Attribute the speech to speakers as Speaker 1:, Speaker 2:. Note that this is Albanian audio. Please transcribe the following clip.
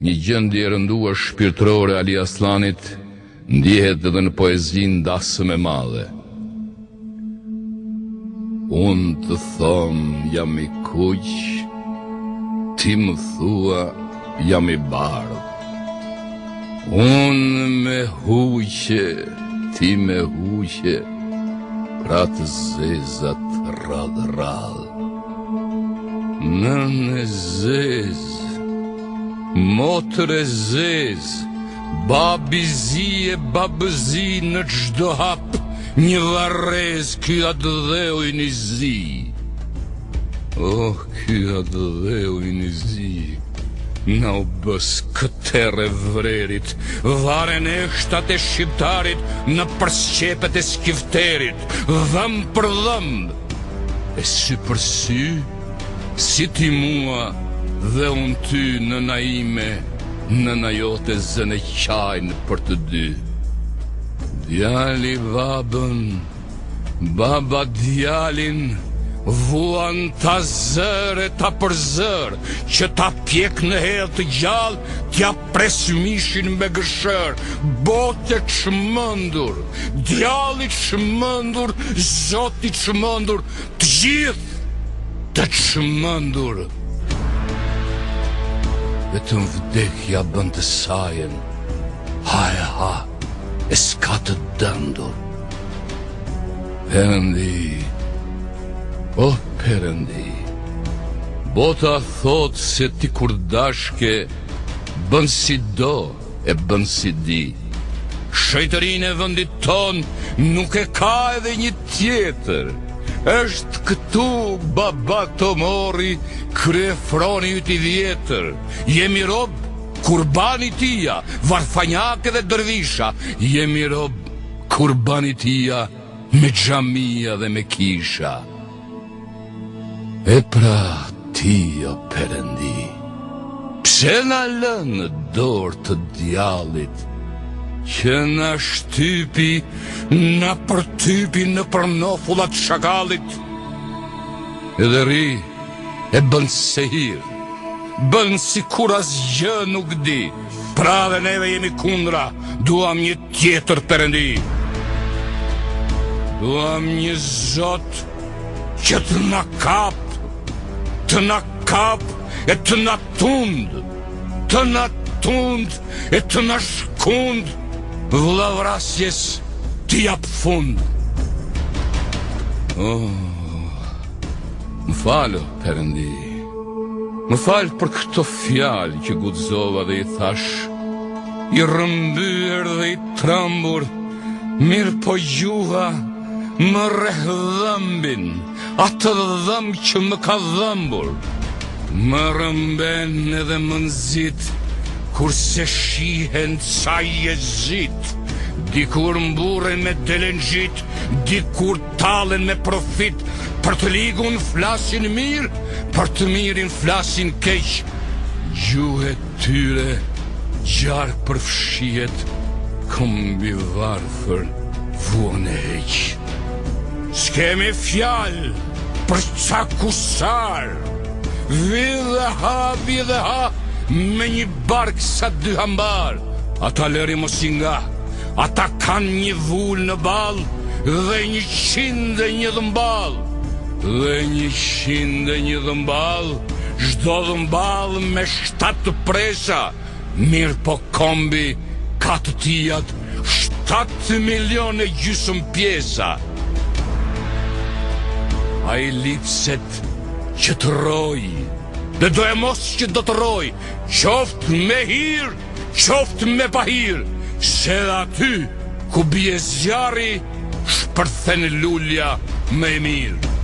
Speaker 1: Një gjendje e rënduar shpirtërore Ali Aslanit ndjehet edhe në poezinë dasëm e madhe. Unë të thom jam i kuq, ti më thua jam i bardh. Unë me huqe, ti me huqe, pra të zezat radh. Nën e zez, motër e zez, babi zi e babëzi në çdo hap, një varrez ky adheu i një zi. Oh, ky adheu i një zi, na u bës këtere vrerit, varen e shtat e shqiptarit në përsqepet e skifterit, dhëm për dhëm, e sy për sy, si ti mua dhe unë ty në naime, në najote zënë qajnë për të dy. Djali babën, baba djalin, vuan ta zër e ta përzër, që ta pjek në herë të gjallë, t'ja pres mishin me gëshër, bote çmendur, djali çmendur, zoti çmendur, të gjithë të çmendur. Vetëm vdekja bën të sajen, ha, e s'ka të dëndur. Perëndi, o Perëndi, bota thot se ti kur dashke, bën si do e bën si di. Shëjtërinë e vendit ton nuk e ka edhe një tjetër. Është këtu baba të mori, kryefroni yti vjetër. Jemi rob kurbani tia, varfanjake dhe dërvisha. Jemi rob kurbani tia, me xhamia dhe me kisha. E pra ti o Perëndi, pse na lën në dorë të djallit, që na shtypi, na përtypi në përnofullat shakallit. Edhe ri e bën sehir, bën si kur asgjë nuk di. Pra dhe neve jemi kundra, duam një tjetër Perëndi. Duam një Zot që të na kap e të na tund, e të na shkund, vllavrasjes t'i jap fund. Oh, më falë, Perëndi, më falë për këto fjalë që guxova dhe i thash, i rrëmbyer dhe i trembur, mirë po gjuha më rreh dhëmbin, atë dhëmb që më ka dhëmbur. Më rëmben edhe më nxit, kurse shihen ca jezit. Dikur mburren me delengjit, dikur tallen me profit. Për të ligun flasin mirë, për të mirin flasin keq. Gjuhet tyre gjarë përfshihet, këmbi varfër vuan e heq. S'kemi fjallë për ca kusar, vidhe ha, me një bark sa dy hambar. Ata lëri mos i nga, ata kanë një vull në bal, dhe 101 dhëmbal. Dhe 101 dhëmbal, çdo dhëmbal me 7 presa. Mirë po kombi ka të tijat 7 milione gjysmë pjesa. A i lipset që të roj, dhe do e mos që do të roj, qoftë me hir, qoftë me pahir, se dhe aty ku bie zjarri, shpërthen lulja me mirë.